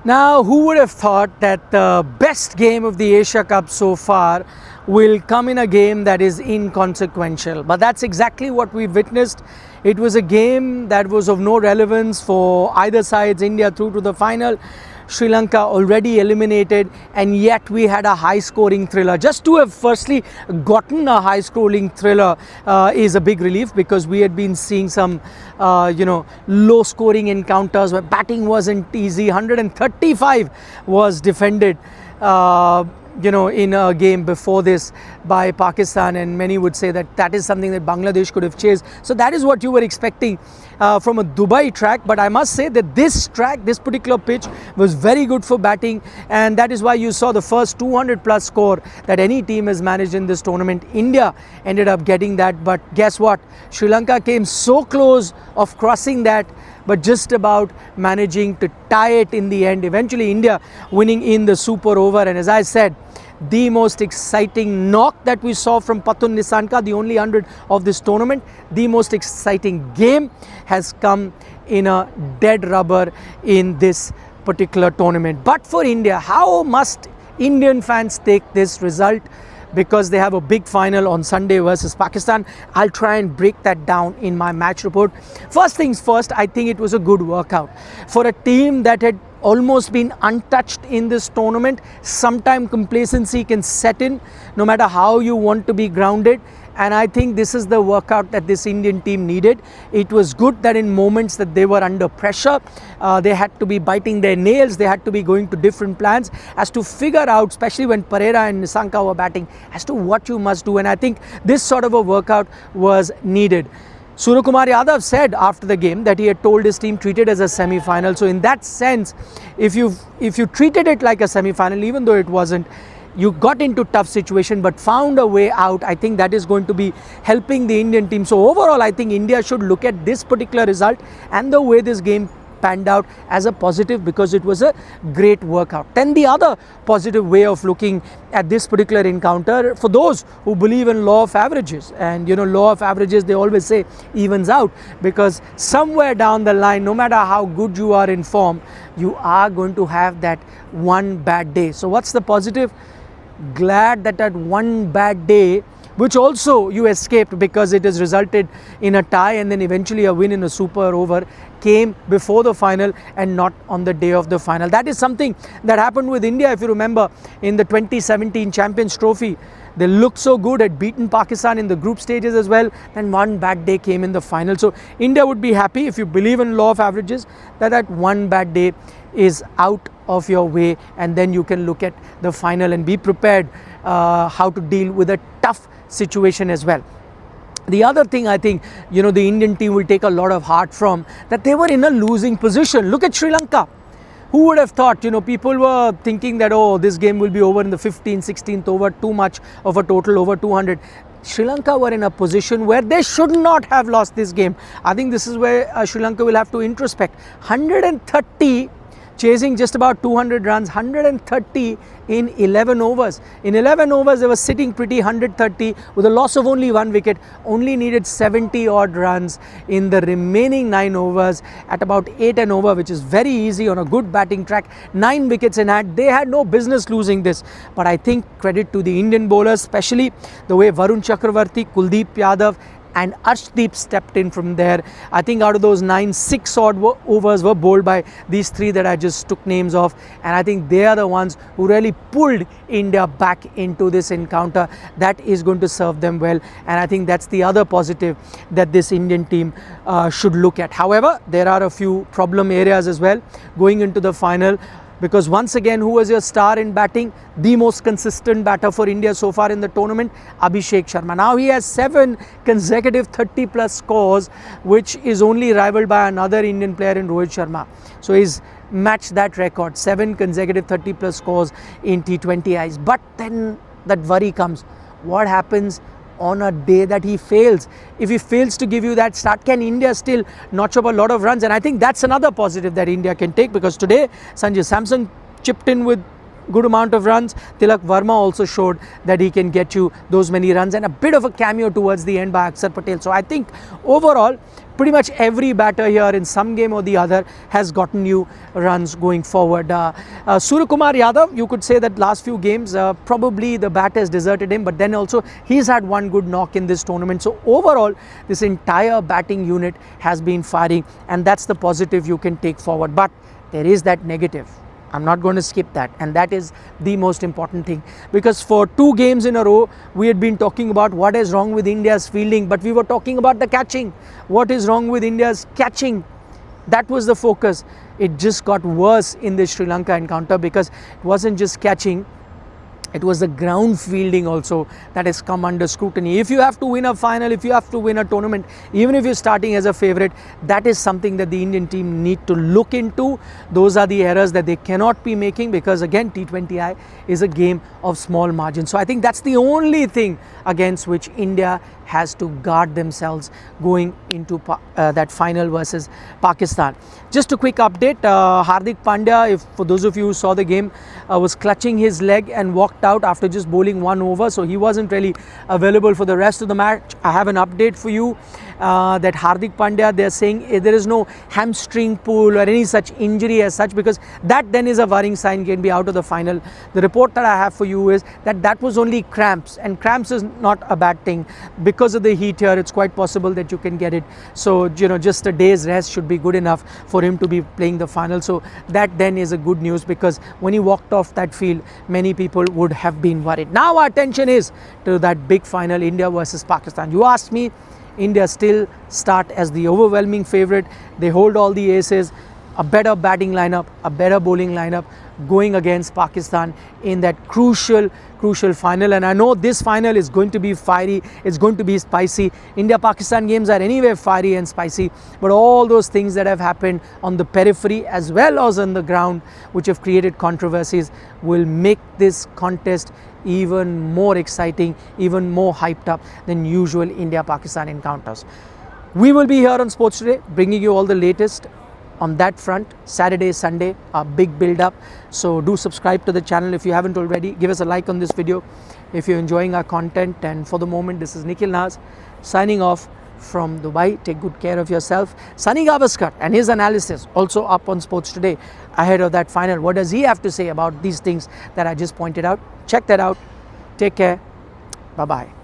Now, who would have thought that the best game of the Asia Cup so far will come in a game that is inconsequential? But that's exactly what we witnessed. It was a game that was of no relevance for either sides. India through to the final, Sri Lanka already eliminated, and yet we had a high scoring thriller. Just to have firstly gotten a high scoring thriller is a big relief, because we had been seeing some low scoring encounters where batting wasn't easy. 135 was defended in a game before this by Pakistan, and many would say that that is something that Bangladesh could have chased. So that is what you were expecting from a Dubai track. But I must say that this track, this particular pitch, was very good for batting, and that is why you saw the first 200 plus score that any team has managed in this tournament. India ended up getting that, but guess what? Sri Lanka came so close of crossing that, but just about managing to tie it in the end. Eventually India winning in the super over, and as I said, the most exciting knock that we saw from Patun Nisanka, the only 100 of this tournament, the most exciting game has come in a dead rubber in this particular tournament. But for India, how must Indian fans take this result? Because they have a big final on Sunday versus Pakistan. I'll try and break that down in my match report. First things first, I think it was a good workout. For a team that had almost been untouched in this tournament, sometime complacency can set in no matter how you want to be grounded. And I think this is the workout that this Indian team needed. It was good that in moments that they were under pressure, they had to be biting their nails, they had to be going to different plans as to figure out, especially when Pereira and Nisanka were batting, as to what you must do. And I think this sort of a workout was needed. Suryakumar Yadav said after the game that he had told his team treat it as a semi-final. So in that sense, if you treated it like a semi-final, even though it wasn't, you got into tough situation but found a way out. I think that is going to be helping the Indian team. So overall, I think India should look at this particular result and the way this game panned out as a positive, because it was a great workout. Then the other positive way of looking at this particular encounter, for those who believe in law of averages, and law of averages, they always say evens out, because somewhere down the line, no matter how good you are in form, you are going to have that one bad day. So what's the positive? Glad that one bad day, which also you escaped because it has resulted in a tie and then eventually a win in a super over, came before the final and not on the day of the final. That is something that happened with India, if you remember, in the 2017 Champions Trophy. They looked so good, had beaten Pakistan in the group stages as well, and one bad day came in the final. So India would be happy, if you believe in law of averages, that one bad day is out of your way, and then you can look at the final and be prepared how to deal with a tough situation as well. The other thing I think, the Indian team will take a lot of heart from, that they were in a losing position. Look at Sri Lanka. Who would have thought, people were thinking that, oh, this game will be over in the 15th, 16th over, too much of a total, over 200. Sri Lanka were in a position where they should not have lost this game. I think this is where Sri Lanka will have to introspect. 130 chasing just about 200 runs, 130 in 11 overs. In 11 overs, they were sitting pretty, 130 with a loss of only 1 wicket, only needed 70 odd runs in the remaining 9 overs at about 8 an over, which is very easy on a good batting track. 9 wickets in hand. They had no business losing this. But I think credit to the Indian bowlers, especially the way Varun Chakravarti, Kuldeep Yadav and Arshdeep stepped in from there. I think out of those 9, 6 odd overs were bowled by these 3 that I just took names of, and I think they are the ones who really pulled India back into this encounter. That is going to serve them well, and I think that's the other positive that this Indian team should look at. However, there are a few problem areas as well going into the final, because once again, who was your star in batting? The most consistent batter for India so far in the tournament, Abhishek Sharma. Now he has 7 consecutive 30 plus scores, which is only rivaled by another Indian player in Rohit Sharma. So he's matched that record, 7 consecutive 30 plus scores in T20Is. But then that worry comes. What happens on a day that he fails? If he fails to give you that start, can India still notch up a lot of runs? And I think that's another positive that India can take, because today Sanjay Samson chipped in with good amount of runs. Tilak Verma also showed that he can get you those many runs, and a bit of a cameo towards the end by Akshar Patel. So I think overall, pretty much every batter here in some game or the other has gotten you runs going forward. Suryakumar Yadav, you could say that last few games probably the bat has deserted him, but then also he's had one good knock in this tournament. So overall, this entire batting unit has been firing, and that's the positive you can take forward. But there is that negative. I'm not going to skip that, and that is the most important thing, because for 2 games in a row we had been talking about what is wrong with India's fielding, but we were talking about the catching. What is wrong with India's catching? That was the focus. It just got worse in the Sri Lanka encounter, because it wasn't just catching, it was the ground fielding also that has come under scrutiny. If you have to win a final, if you have to win a tournament, even if you're starting as a favourite, that is something that the Indian team need to look into. Those are the errors that they cannot be making, because again, T20I is a game of small margin. So I think that's the only thing against which India has to guard themselves going into that final versus Pakistan. Just a quick update, Hardik Pandya, if for those of you who saw the game, was clutching his leg and walked out after just bowling 1 over, so he wasn't really available for the rest of the match. I have an update for you that Hardik Pandya, they're saying there is no hamstring pull or any such injury as such, because that then is a worrying sign, can be out of the final. The report that I have for you is that that was only cramps, and cramps is not a bad thing. Because of the heat here, it's quite possible that you can get it. So, you know, just a day's rest should be good enough for him to be playing the final. So that then is a good news, because when he walked off that field, many people would have been worried. Now our attention is to that big final, India versus Pakistan. You asked me, India still start as the overwhelming favourite. They hold all the aces, a better batting lineup, a better bowling lineup going against Pakistan in that crucial final. And I know this final is going to be fiery, it's going to be spicy. India-Pakistan games are anyway fiery and spicy, but all those things that have happened on the periphery as well as on the ground, which have created controversies, will make this contest even more exciting, even more hyped up than usual India-Pakistan encounters. We will be here on Sports Today, bringing you all the latest on that front. Saturday, Sunday, a big build up. So do subscribe to the channel if you haven't already. Give us a like on this video if you're enjoying our content. And for the moment, this is Nikhil Naz signing off from Dubai. Take good care of yourself. Sunny Gavaskar and his analysis also up on Sports Today ahead of that final. What does he have to say about these things that I just pointed out? Check that out. Take care. Bye-bye.